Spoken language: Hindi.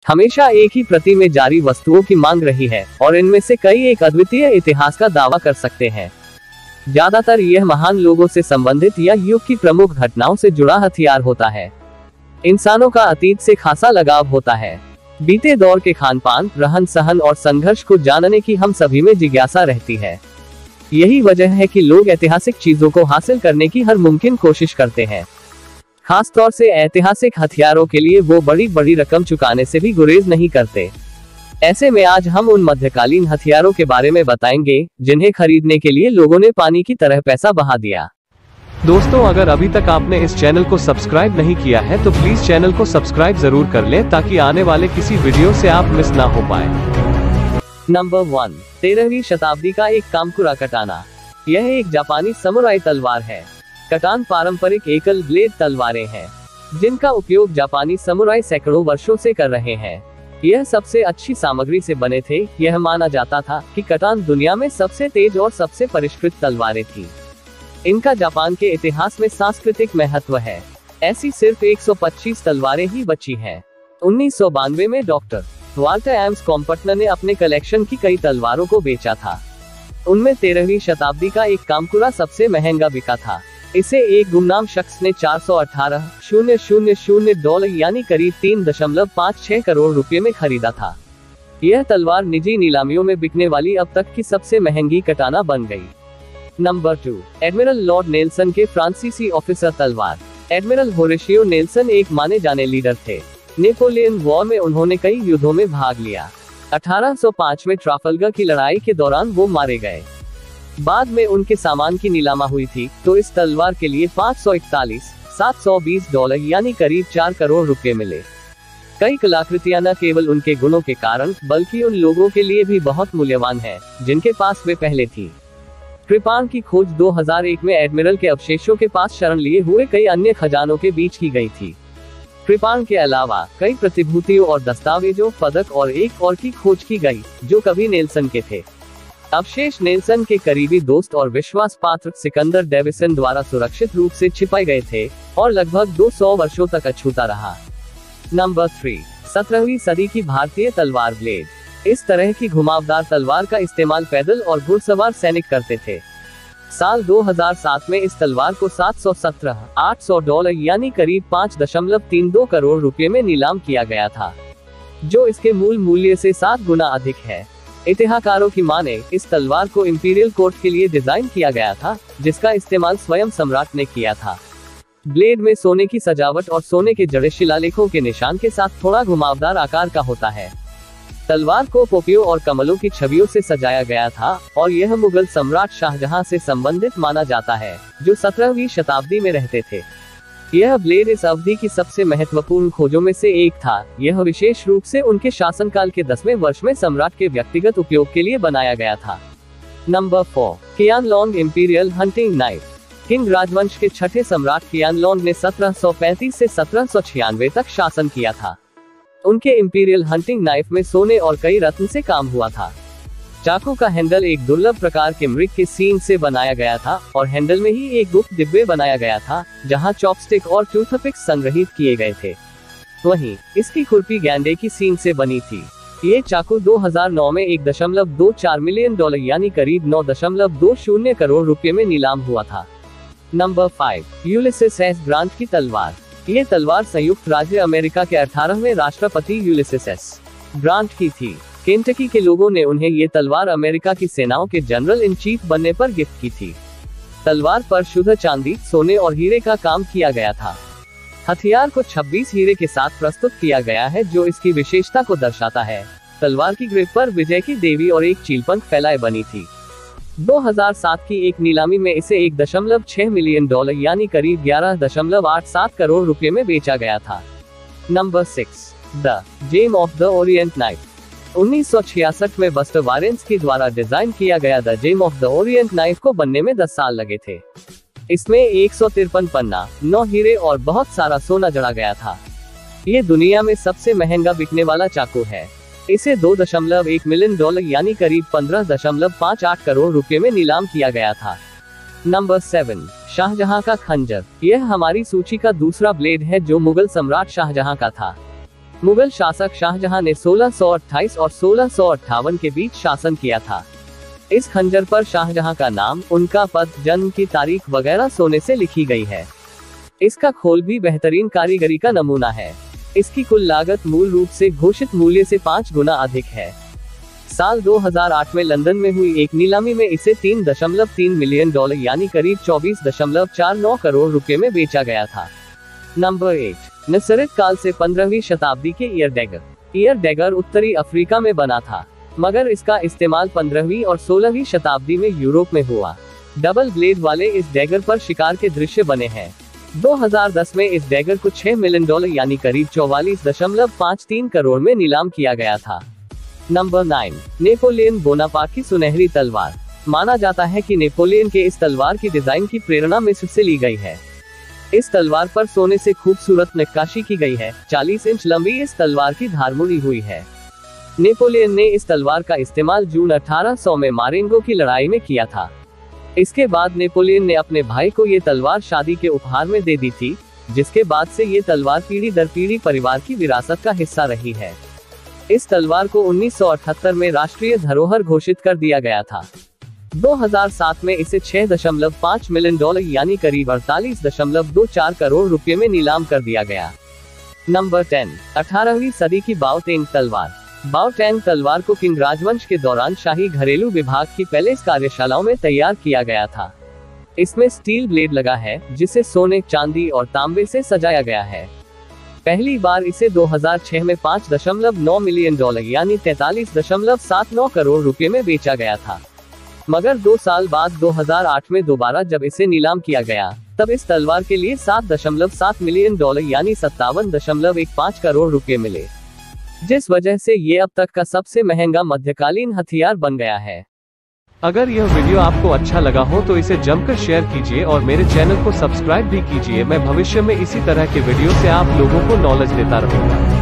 हमेशा एक ही प्रति में जारी वस्तुओं की मांग रही है और इनमें से कई एक अद्वितीय इतिहास का दावा कर सकते हैं। ज्यादातर यह महान लोगों से संबंधित या युग की प्रमुख घटनाओं से जुड़ा हथियार होता है। इंसानों का अतीत से खासा लगाव होता है। बीते दौर के खान पान, रहन सहन और संघर्ष को जानने की हम सभी में जिज्ञासा रहती है। यही वजह है कि लोग ऐतिहासिक चीजों को हासिल करने की हर मुमकिन कोशिश करते हैं। खास तौर से ऐतिहासिक हथियारों के लिए वो बड़ी बड़ी रकम चुकाने से भी गुरेज नहीं करते। ऐसे में आज हम उन मध्यकालीन हथियारों के बारे में बताएंगे जिन्हें खरीदने के लिए लोगों ने पानी की तरह पैसा बहा दिया। दोस्तों, अगर अभी तक आपने इस चैनल को सब्सक्राइब नहीं किया है तो प्लीज चैनल को सब्सक्राइब जरूर कर लें ताकि आने वाले किसी वीडियो से आप मिस ना हो पाए। नंबर 1, 13वीं शताब्दी का एक कामकुरा कटाना। यह एक जापानी समुराई तलवार है। कटान पारंपरिक एकल ब्लेड तलवारें हैं जिनका उपयोग जापानी समुराई सैकड़ों वर्षों से कर रहे हैं। यह सबसे अच्छी सामग्री से बने थे। यह माना जाता था कि कटान दुनिया में सबसे तेज और सबसे परिष्कृत तलवारें थी। इनका जापान के इतिहास में सांस्कृतिक महत्व है। ऐसी सिर्फ 125 तलवारें ही बची हैं। 1992 में डॉक्टर वाल्टर एम्स कॉम्पटनर ने अपने कलेक्शन की कई तलवारों को बेचा था। उनमें 13वीं शताब्दी का एक कामकुरा सबसे महंगा बिका था। इसे एक गुमनाम शख्स ने $418,000 यानी करीब 3.56 करोड़ रुपए में खरीदा था। यह तलवार निजी नीलामियों में बिकने वाली अब तक की सबसे महंगी कटाना बन गई। नंबर 2, एडमिरल लॉर्ड नेल्सन के फ्रांसीसी ऑफिसर तलवार। एडमिरल होरेशियो नेल्सन एक माने जाने लीडर थे। नेपोलियन वॉर में उन्होंने कई युद्धों में भाग लिया। 1805 में ट्राफल्गर की लड़ाई के दौरान वो मारे गए। बाद में उनके सामान की नीलामा हुई थी तो इस तलवार के लिए $541,720 यानी करीब 4 करोड़ रुपए मिले। कई कलाकृतियां न केवल उनके गुणों के कारण बल्कि उन लोगों के लिए भी बहुत मूल्यवान है जिनके पास वे पहले थी। कृपाण की खोज 2001 में एडमिरल के अवशेषों के पास शरण लिए हुए कई अन्य खजानों के बीच की गई थी। कृपाण के अलावा कई प्रतिभूतियों और दस्तावेजों, पदक और एक और की खोज की गई जो कभी नेल्सन के थे। अवशेष नेल्सन के करीबी दोस्त और विश्वास पात्र सिकंदर डेविसन द्वारा सुरक्षित रूप से छिपाए गए थे और लगभग 200 वर्षों तक अछूता रहा। नंबर 3, 17वीं सदी की भारतीय तलवार ब्लेड। इस तरह की घुमावदार तलवार का इस्तेमाल पैदल और घुड़सवार सैनिक करते थे। साल 2007 में इस तलवार को $717,800 यानी करीब 5.32 करोड़ रुपए में नीलाम किया गया था, जो इसके मूल मूल्य से 7 गुना अधिक है। इतिहासकारों की माने इस तलवार को इंपीरियल कोर्ट के लिए डिजाइन किया गया था जिसका इस्तेमाल स्वयं सम्राट ने किया था। ब्लेड में सोने की सजावट और सोने के जड़े शिलालेखों के निशान के साथ थोड़ा घुमावदार आकार का होता है। तलवार को पोपियों और कमलों की छवियों से सजाया गया था और यह मुगल सम्राट शाहजहां से संबंधित माना जाता है जो 17वीं शताब्दी में रहते थे। यह ब्लेड इस अवधि की सबसे महत्वपूर्ण खोजों में से एक था। यह विशेष रूप से उनके शासनकाल के 10वें वर्ष में सम्राट के व्यक्तिगत उपयोग के लिए बनाया गया था। Number 4, Qianlong imperial hunting knife. King राजवंश के छठे सम्राट कियानलोंग ने 1735 से 1796 तक शासन किया था। उनके इंपीरियल हंटिंग नाइफ में सोने और कई रत्न से काम हुआ था। चाकू का हैंडल एक दुर्लभ प्रकार के मृग के सींग से बनाया गया था और हैंडल में ही एक गुप्त डिब्बे बनाया गया था जहां चॉपस्टिक और टूथपिक्स संग्रहित किए गए थे। वहीं इसकी खुरपी गैंडे की सींग से बनी थी। ये चाकू 2009 में $1.24 मिलियन यानी करीब 9.20 करोड़ रुपए में नीलाम हुआ था। नंबर 5, यूलिसिस एस ग्रांट की तलवार। ये तलवार संयुक्त राज्य अमेरिका के 18वें राष्ट्रपति यूलिसिस एस ग्रांट की थी। केंटकी के लोगों ने उन्हें ये तलवार अमेरिका की सेनाओं के जनरल इन चीफ बनने पर गिफ्ट की थी। तलवार पर शुद्ध चांदी, सोने और हीरे का काम किया गया था। हथियार को 26 हीरे के साथ प्रस्तुत किया गया है जो इसकी विशेषता को दर्शाता है। तलवार की ग्रिप पर विजय की देवी और एक चीलपंख फैलाए बनी थी। 2007 की एक नीलामी में इसे $1.6 मिलियन यानी करीब 11.87 करोड़ रुपए में बेचा गया था। Number 6, the gem of the orient knife. 1966 में बस्टर वारेंस्की द्वारा डिजाइन किया गया the gem of the orient knife को बनने में 10 साल लगे थे। इसमें 153 पन्ना, 9 हीरे और बहुत सारा सोना जड़ा गया था। ये दुनिया में सबसे महंगा बिकने वाला चाकू है। इसे $2.1 मिलियन यानी करीब 15.58 करोड़ रुपए में नीलाम किया गया था। नंबर 7, शाहजहां का खंजर। यह हमारी सूची का दूसरा ब्लेड है जो मुगल सम्राट शाहजहां का था। मुगल शासक शाहजहां ने 1628 और 1658 के बीच शासन किया था। इस खंजर पर शाहजहां का नाम, उनका पद, जन्म की तारीख वगैरह सोने से लिखी गई है। इसका खोल भी बेहतरीन कारीगरी का नमूना है। इसकी कुल लागत मूल रूप से घोषित मूल्य से 5 गुना अधिक है। साल 2008 में लंदन में हुई एक नीलामी में इसे $3.3 मिलियन यानी करीब 24.49 करोड़ रुपए में बेचा गया था। नंबर 8, नसरित काल से 15वीं शताब्दी के ईयर डैगर। ईयर डैगर उत्तरी अफ्रीका में बना था, मगर इसका इस्तेमाल 15वीं और 16वीं शताब्दी में यूरोप में हुआ। डबल ब्लेड वाले इस डैगर पर शिकार के दृश्य बने हैं। 2010 में इस डैगर को $6 मिलियन यानी करीब 44.53 करोड़ में नीलाम किया गया था। नंबर 9, नेपोलियन बोनापार्ट की सुनहरी तलवार। माना जाता है कि नेपोलियन के इस तलवार की डिजाइन की प्रेरणा मिस्र से ली गई है। इस तलवार पर सोने से खूबसूरत नक्काशी की गई है। 40 इंच लंबी इस तलवार की धार मुड़ी हुई है। नेपोलियन ने इस तलवार का इस्तेमाल जून 1800 में मारेंगो की लड़ाई में किया था। इसके बाद नेपोलियन ने अपने भाई को ये तलवार शादी के उपहार में दे दी थी, जिसके बाद से ये तलवार पीढ़ी दर पीढ़ी परिवार की विरासत का हिस्सा रही है। इस तलवार को 1978 में राष्ट्रीय धरोहर घोषित कर दिया गया था। 2007 में इसे $6.5 मिलियन यानी करीब 48.24 करोड़ रुपए में नीलाम कर दिया गया। नंबर 10, 18वीं सदी की बाओटेंग तलवार। बाओटेंग तलवार को किंग राजवंश के दौरान शाही घरेलू विभाग की पैलेस कार्यशालाओं में तैयार किया गया था। इसमें स्टील ब्लेड लगा है, जिसे सोने, चांदी और तांबे से सजाया गया है। पहली बार इसे 2006 में $5.9 मिलियन यानी 43.79 करोड़ रुपए में बेचा गया था। मगर 2 साल बाद 2008 में दोबारा जब इसे नीलाम किया गया, तब इस तलवार के लिए $7.7 मिलियन यानी 57.15 करोड़ रुपए मिले, जिस वजह से ये अब तक का सबसे महंगा मध्यकालीन हथियार बन गया है। अगर यह वीडियो आपको अच्छा लगा हो तो इसे जमकर शेयर कीजिए और मेरे चैनल को सब्सक्राइब भी कीजिए। मैं भविष्य में इसी तरह के वीडियो से आप लोगों को नॉलेज देता रहूंगा।